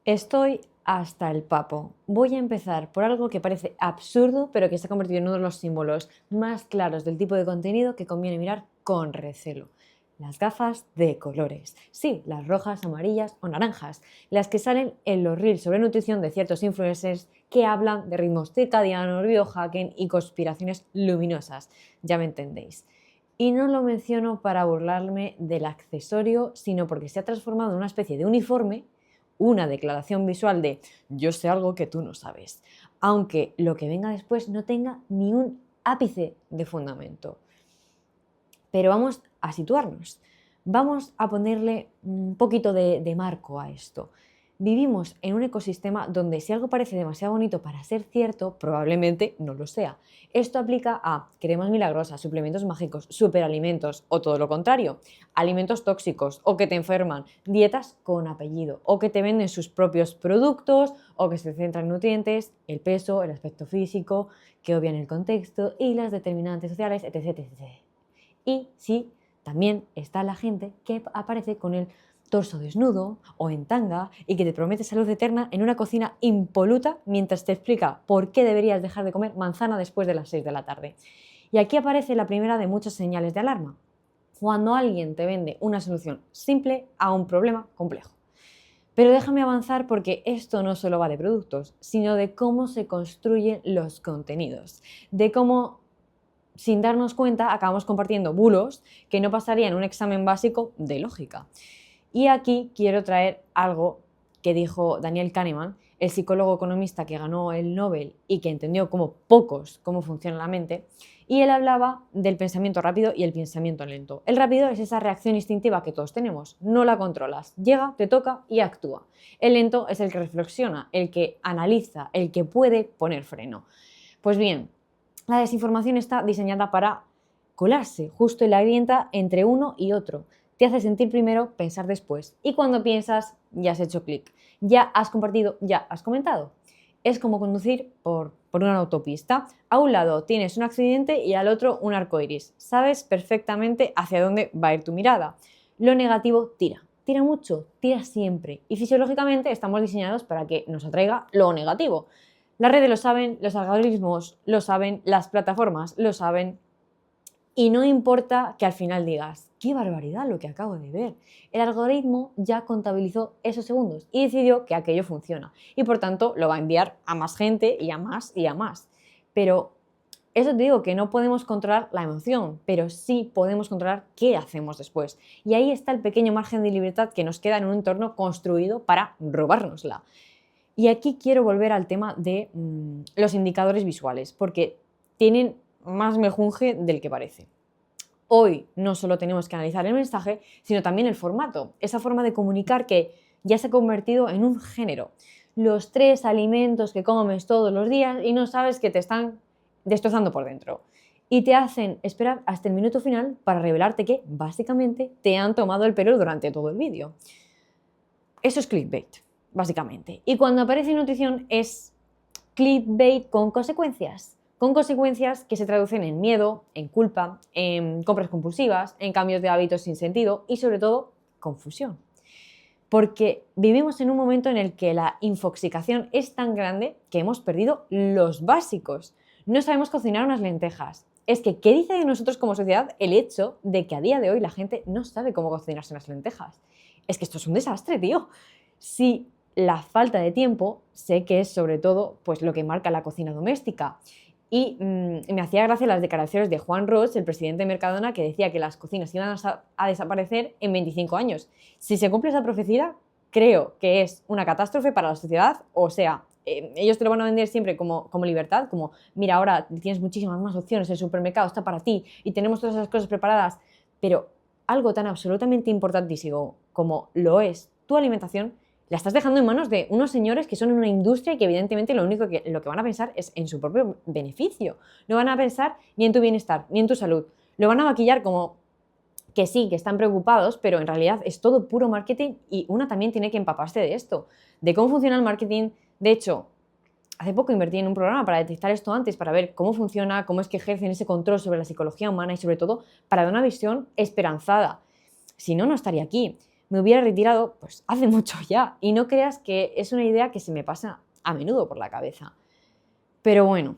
Estoy hasta el papo. Voy a empezar por algo que parece absurdo, pero que se ha convertido en uno de los símbolos más claros del tipo de contenido que conviene mirar con recelo. Las gafas de colores. Sí, las rojas, amarillas o naranjas. Las que salen en los reels sobre nutrición de ciertos influencers que hablan de ritmos circadianos, biohacking y conspiraciones luminosas. Ya me entendéis. Y no lo menciono para burlarme del accesorio, sino porque se ha transformado en una especie de uniforme, una declaración visual de yo sé algo que tú no sabes, aunque lo que venga después no tenga ni un ápice de fundamento. Pero vamos a situarnos, vamos a ponerle un poquito de marco a esto. Vivimos en un ecosistema donde si algo parece demasiado bonito para ser cierto, probablemente no lo sea. Esto aplica a cremas milagrosas, suplementos mágicos, superalimentos o todo lo contrario, alimentos tóxicos o que te enferman, dietas con apellido o que te venden sus propios productos o que se centran en nutrientes, el peso, el aspecto físico, que obvian el contexto y las determinantes sociales, etc. Y sí, también está la gente que aparece con el torso desnudo o en tanga y que te promete salud eterna en una cocina impoluta mientras te explica por qué deberías dejar de comer manzana después de las 6 de la tarde. Y aquí aparece la primera de muchas señales de alarma, cuando alguien te vende una solución simple a un problema complejo. Pero déjame avanzar porque esto no solo va de productos, sino de cómo se construyen los contenidos, de cómo sin darnos cuenta acabamos compartiendo bulos que no pasarían un examen básico de lógica. Y aquí quiero traer algo que dijo Daniel Kahneman, el psicólogo economista que ganó el Nobel y que entendió como pocos cómo funciona la mente, y él hablaba del pensamiento rápido y el pensamiento lento. El rápido es esa reacción instintiva que todos tenemos, no la controlas, llega, te toca y actúa. El lento es el que reflexiona, el que analiza, el que puede poner freno. Pues bien, la desinformación está diseñada para colarse justo en la grieta entre uno y otro. Te hace sentir primero, pensar después. Y cuando piensas, ya has hecho clic. Ya has compartido, ya has comentado. Es como conducir por una autopista. A un lado tienes un accidente y al otro un arco iris. Sabes perfectamente hacia dónde va a ir tu mirada. Lo negativo tira. Tira mucho, tira siempre. Y fisiológicamente estamos diseñados para que nos atraiga lo negativo. Las redes lo saben, los algoritmos lo saben, las plataformas lo saben. Y no importa que al final digas, qué barbaridad lo que acabo de ver. El algoritmo ya contabilizó esos segundos y decidió que aquello funciona. Y por tanto lo va a enviar a más gente y a más y a más. Pero eso te digo que no podemos controlar la emoción, pero sí podemos controlar qué hacemos después. Y ahí está el pequeño margen de libertad que nos queda en un entorno construido para robárnosla. Y aquí quiero volver al tema de los indicadores visuales, porque tienen más mejunje del que parece. Hoy no solo tenemos que analizar el mensaje, sino también el formato, esa forma de comunicar que ya se ha convertido en un género. Los 3 alimentos que comes todos los días y no sabes que te están destrozando por dentro. Y te hacen esperar hasta el minuto final para revelarte que, básicamente, te han tomado el pelo durante todo el vídeo. Eso es clickbait, básicamente. Y cuando aparece nutrición es clickbait con consecuencias que se traducen en miedo, en culpa, en compras compulsivas, en cambios de hábitos sin sentido y sobre todo confusión. Porque vivimos en un momento en el que la infoxicación es tan grande que hemos perdido los básicos. No sabemos cocinar unas lentejas. Es que, ¿qué dice de nosotros como sociedad el hecho de que a día de hoy la gente no sabe cómo cocinarse unas lentejas? Es que esto es un desastre, tío. Si la falta de tiempo, sé que es sobre todo pues, lo que marca la cocina doméstica. Y me hacía gracia las declaraciones de Juan Ros, el presidente de Mercadona, que decía que las cocinas iban a desaparecer en 25 años. Si se cumple esa profecía, creo que es una catástrofe para la sociedad. O sea, ellos te lo van a vender siempre como libertad, como mira, ahora tienes muchísimas más opciones, el supermercado está para ti y tenemos todas esas cosas preparadas. Pero algo tan absolutamente importantísimo como lo es tu alimentación, la estás dejando en manos de unos señores que son en una industria y que evidentemente lo que van a pensar es en su propio beneficio. No van a pensar ni en tu bienestar, ni en tu salud. Lo van a maquillar como que sí, que están preocupados, pero en realidad es todo puro marketing y una también tiene que empaparse de esto, de cómo funciona el marketing. De hecho, hace poco invertí en un programa para detectar esto antes, para ver cómo funciona, cómo es que ejercen ese control sobre la psicología humana y sobre todo para dar una visión esperanzada. Si no, no estaría aquí. me hubiera retirado pues hace mucho ya. Y no creas que es una idea que se me pasa a menudo por la cabeza. Pero bueno,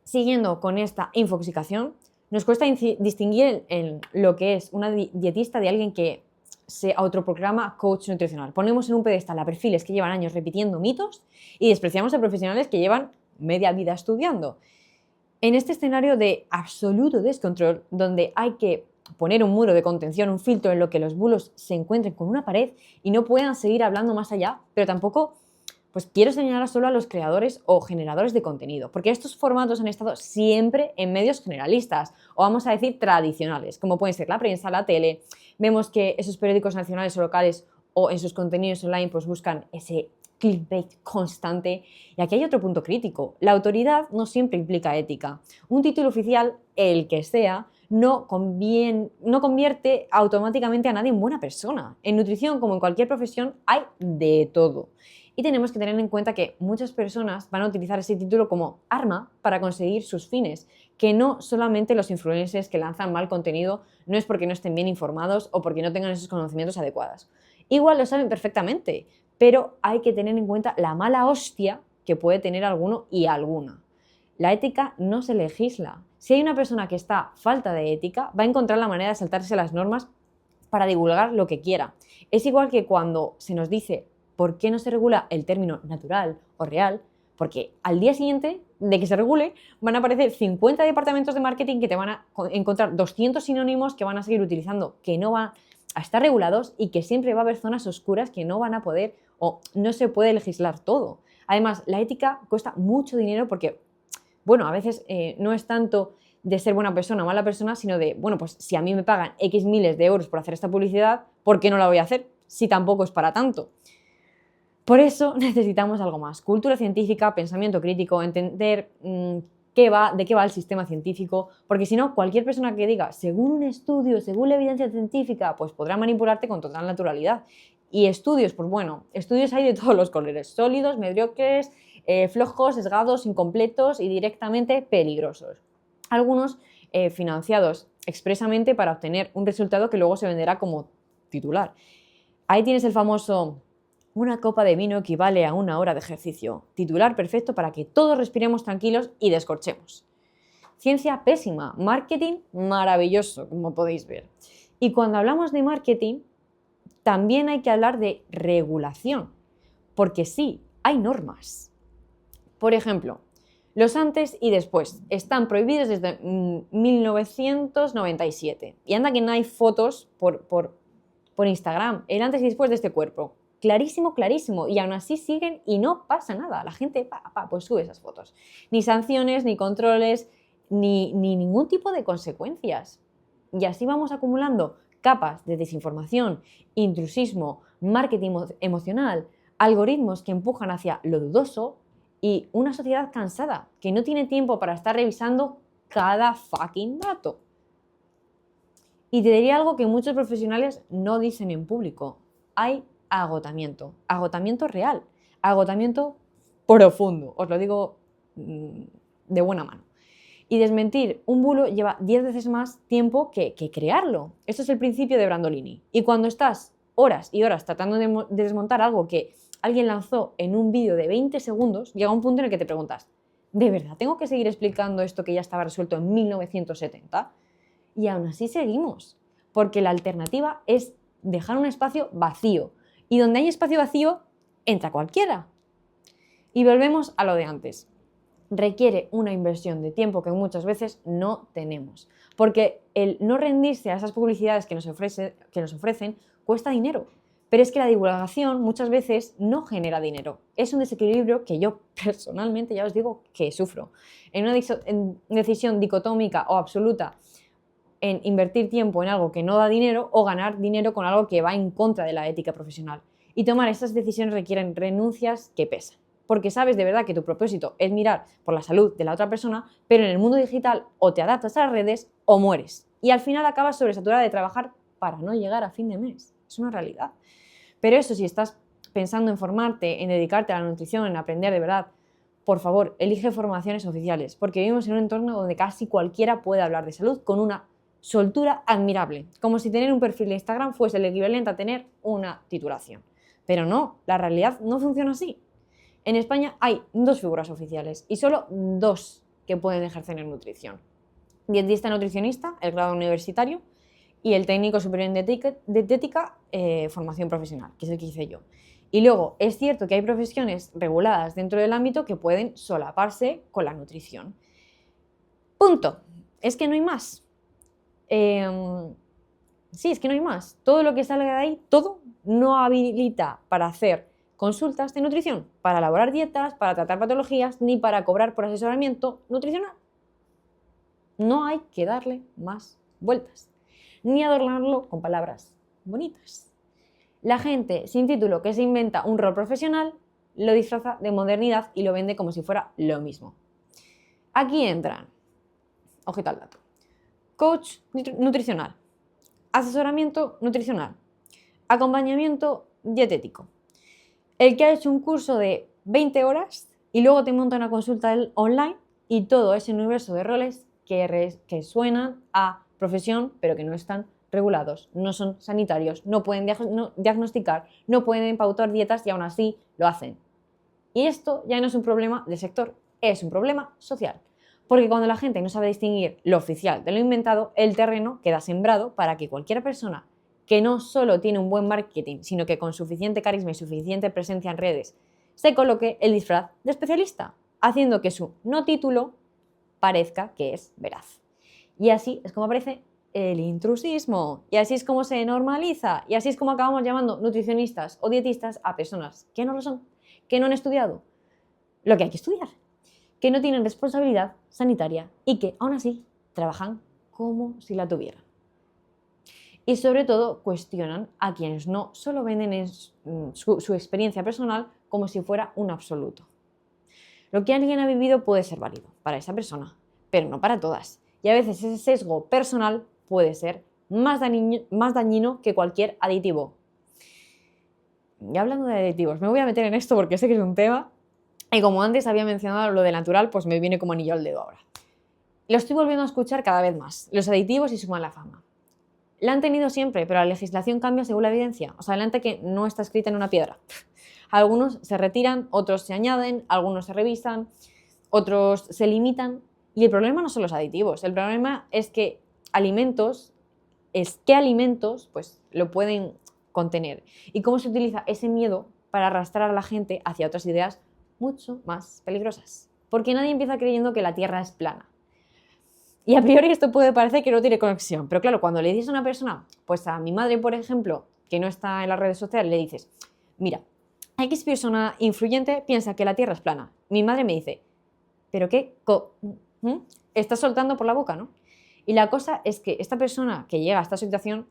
siguiendo con esta infoxicación, nos cuesta distinguir en lo que es una dietista de alguien que se autoproclama coach nutricional. Ponemos en un pedestal a perfiles que llevan años repitiendo mitos y despreciamos a profesionales que llevan media vida estudiando. En este escenario de absoluto descontrol, donde hay que poner un muro de contención, un filtro en lo que los bulos se encuentren con una pared y no puedan seguir hablando más allá, pero tampoco pues quiero señalar solo a los creadores o generadores de contenido, porque estos formatos han estado siempre en medios generalistas, o vamos a decir tradicionales, como pueden ser la prensa, la tele. Vemos que esos periódicos nacionales o locales o en sus contenidos online pues buscan ese clickbait constante. Y aquí hay otro punto crítico. La autoridad no siempre implica ética. Un título oficial, el que sea, no convierte automáticamente a nadie en buena persona. En nutrición, como en cualquier profesión, hay de todo. Y tenemos que tener en cuenta que muchas personas van a utilizar ese título como arma para conseguir sus fines, que no solamente los influencers que lanzan mal contenido no es porque no estén bien informados o porque no tengan esos conocimientos adecuados. Igual lo saben perfectamente, pero hay que tener en cuenta la mala hostia que puede tener alguno y alguna. La ética no se legisla. Si hay una persona que está falta de ética, va a encontrar la manera de saltarse las normas para divulgar lo que quiera. Es igual que cuando se nos dice ¿por qué no se regula el término natural o real? Porque al día siguiente de que se regule van a aparecer 50 departamentos de marketing que te van a encontrar 200 sinónimos que van a seguir utilizando, que no van a estar regulados y que siempre va a haber zonas oscuras que no van a poder o no se puede legislar todo. Además, la ética cuesta mucho dinero porque, bueno, a veces no es tanto de ser buena persona o mala persona, sino de, bueno, pues si a mí me pagan X miles de euros por hacer esta publicidad, ¿por qué no la voy a hacer si tampoco es para tanto? Por eso necesitamos algo más, cultura científica, pensamiento crítico, entender de qué va el sistema científico, porque si no, cualquier persona que diga, según un estudio, según la evidencia científica, pues podrá manipularte con total naturalidad. Y estudios, pues bueno, estudios hay de todos los colores, sólidos, mediocres, flojos, sesgados, incompletos y directamente peligrosos. Algunos financiados expresamente para obtener un resultado que luego se venderá como titular. Ahí tienes el famoso: una copa de vino equivale a 1 hora de ejercicio. Titular perfecto para que todos respiremos tranquilos y descorchemos. Ciencia pésima, marketing maravilloso, como podéis ver. Y cuando hablamos de marketing, también hay que hablar de regulación, porque sí, hay normas. Por ejemplo, los antes y después están prohibidos desde 1997. Y anda que no hay fotos por Instagram, el antes y después de este cuerpo. Clarísimo, clarísimo. Y aún así siguen y no pasa nada. La gente pues sube esas fotos. Ni sanciones, ni controles, ni ningún tipo de consecuencias. Y así vamos acumulando capas de desinformación, intrusismo, marketing emocional, algoritmos que empujan hacia lo dudoso y una sociedad cansada que no tiene tiempo para estar revisando cada fucking dato. Y te diría algo que muchos profesionales no dicen en público. Hay agotamiento real, agotamiento profundo, os lo digo de buena mano. Y desmentir un bulo lleva 10 veces más tiempo que crearlo. Esto es el principio de Brandolini. Y cuando estás horas y horas tratando de desmontar algo que alguien lanzó en un vídeo de 20 segundos, llega un punto en el que te preguntas, ¿de verdad tengo que seguir explicando esto que ya estaba resuelto en 1970? Y aún así seguimos, porque la alternativa es dejar un espacio vacío. Y donde hay espacio vacío, entra cualquiera. Y volvemos a lo de antes. Requiere una inversión de tiempo que muchas veces no tenemos. Porque el no rendirse a esas publicidades que nos ofrecen cuesta dinero. Pero es que la divulgación muchas veces no genera dinero. Es un desequilibrio que yo personalmente ya os digo que sufro. En una decisión dicotómica o absoluta en invertir tiempo en algo que no da dinero o ganar dinero con algo que va en contra de la ética profesional. Y tomar estas decisiones requieren renuncias que pesan. Porque sabes de verdad que tu propósito es mirar por la salud de la otra persona, pero en el mundo digital o te adaptas a las redes o mueres. Y al final acabas sobresaturada de trabajar para no llegar a fin de mes. Es una realidad. Pero eso, si estás pensando en formarte, en dedicarte a la nutrición, en aprender de verdad, por favor, elige formaciones oficiales, porque vivimos en un entorno donde casi cualquiera puede hablar de salud con una soltura admirable, como si tener un perfil de Instagram fuese el equivalente a tener una titulación. Pero no, la realidad no funciona así. En España hay 2 figuras oficiales y solo 2 que pueden ejercer en nutrición. Dietista nutricionista, el grado universitario, y el técnico superior en dietética, formación profesional, que es el que hice yo. Y luego, es cierto que hay profesiones reguladas dentro del ámbito que pueden solaparse con la nutrición. Punto. Es que no hay más. Sí, es que no hay más. Todo lo que salga de ahí, todo no habilita para hacer consultas de nutrición, para elaborar dietas, para tratar patologías, ni para cobrar por asesoramiento nutricional. No hay que darle más vueltas, ni adornarlo con palabras bonitas. La gente sin título que se inventa un rol profesional lo disfraza de modernidad y lo vende como si fuera lo mismo. Aquí entran, ojito al dato, coach nutricional, asesoramiento nutricional, acompañamiento dietético. El que ha hecho un curso de 20 horas y luego te monta una consulta online y todo ese universo de roles que suenan a profesión pero que no están regulados, no son sanitarios, no pueden diagnosticar, no pueden pautar dietas y aún así lo hacen. Y esto ya no es un problema del sector, es un problema social. Porque cuando la gente no sabe distinguir lo oficial de lo inventado, el terreno queda sembrado para que cualquier persona que no solo tiene un buen marketing, sino que con suficiente carisma y suficiente presencia en redes, se coloque el disfraz de especialista, haciendo que su no título parezca que es veraz. Y así es como aparece el intrusismo, y así es como se normaliza, y así es como acabamos llamando nutricionistas o dietistas a personas que no lo son, que no han estudiado lo que hay que estudiar, que no tienen responsabilidad sanitaria y que aún así trabajan como si la tuvieran. Y sobre todo cuestionan a quienes no solo venden su experiencia personal como si fuera un absoluto. Lo que alguien ha vivido puede ser válido para esa persona, pero no para todas. Y a veces ese sesgo personal puede ser más dañino que cualquier aditivo. Y hablando de aditivos, me voy a meter en esto porque sé que es un tema. Y como antes había mencionado lo de natural, pues me viene como anillo al dedo ahora. Lo estoy volviendo a escuchar cada vez más. Los aditivos y su mala fama. La han tenido siempre, pero la legislación cambia según la evidencia. O sea, adelante que no está escrita en una piedra. Algunos se retiran, otros se añaden, algunos se revisan, otros se limitan. Y el problema no son los aditivos. El problema es que qué alimentos pues, lo pueden contener. Y cómo se utiliza ese miedo para arrastrar a la gente hacia otras ideas mucho más peligrosas. Porque nadie empieza creyendo que la Tierra es plana. Y a priori esto puede parecer que no tiene conexión, pero claro, cuando le dices a una persona, pues a mi madre, por ejemplo, que no está en las redes sociales, le dices, mira, X persona influyente piensa que la Tierra es plana. Mi madre me dice, ¿pero qué? Estás soltando por la boca, ¿no? Y la cosa es que esta persona que llega a esta situación,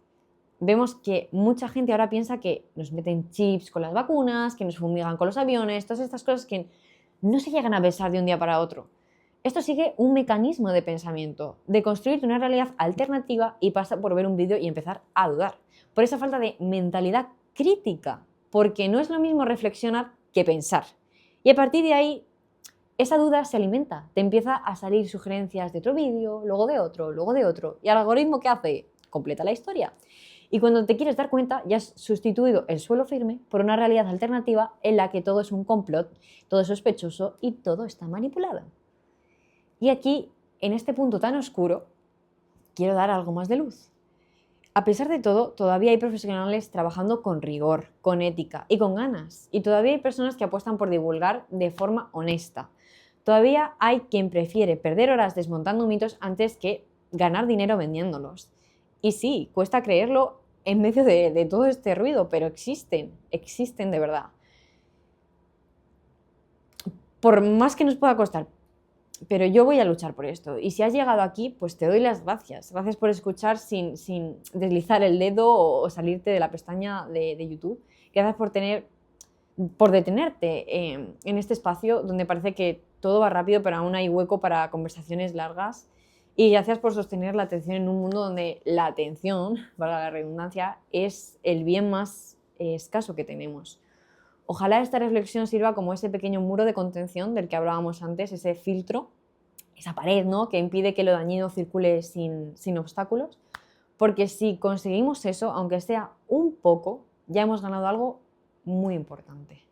vemos que mucha gente ahora piensa que nos meten chips con las vacunas, que nos fumigan con los aviones, todas estas cosas que no se llegan a pensar de un día para otro. Esto sigue un mecanismo de pensamiento, de construir una realidad alternativa y pasa por ver un vídeo y empezar a dudar. Por esa falta de mentalidad crítica, porque no es lo mismo reflexionar que pensar. Y a partir de ahí, esa duda se alimenta, te empieza a salir sugerencias de otro vídeo, luego de otro, luego de otro. ¿Y el algoritmo qué hace? Completa la historia. Y cuando te quieres dar cuenta, ya has sustituido el suelo firme por una realidad alternativa en la que todo es un complot, todo es sospechoso y todo está manipulado. Y aquí, en este punto tan oscuro, quiero dar algo más de luz. A pesar de todo, todavía hay profesionales trabajando con rigor, con ética y con ganas. Y todavía hay personas que apuestan por divulgar de forma honesta. Todavía hay quien prefiere perder horas desmontando mitos antes que ganar dinero vendiéndolos. Y sí, cuesta creerlo en medio de todo este ruido, pero existen de verdad. Por más que nos pueda costar, pero yo voy a luchar por esto. Y si has llegado aquí, pues te doy las gracias. Gracias por escuchar sin deslizar el dedo o salirte de la pestaña de YouTube. Gracias por detenerte en este espacio donde parece que todo va rápido, pero aún hay hueco para conversaciones largas. Y gracias por sostener la atención en un mundo donde la atención, valga la redundancia, es el bien más escaso que tenemos. Ojalá esta reflexión sirva como ese pequeño muro de contención del que hablábamos antes, ese filtro, esa pared, ¿no?, que impide que lo dañino circule sin obstáculos, porque si conseguimos eso, aunque sea un poco, ya hemos ganado algo muy importante.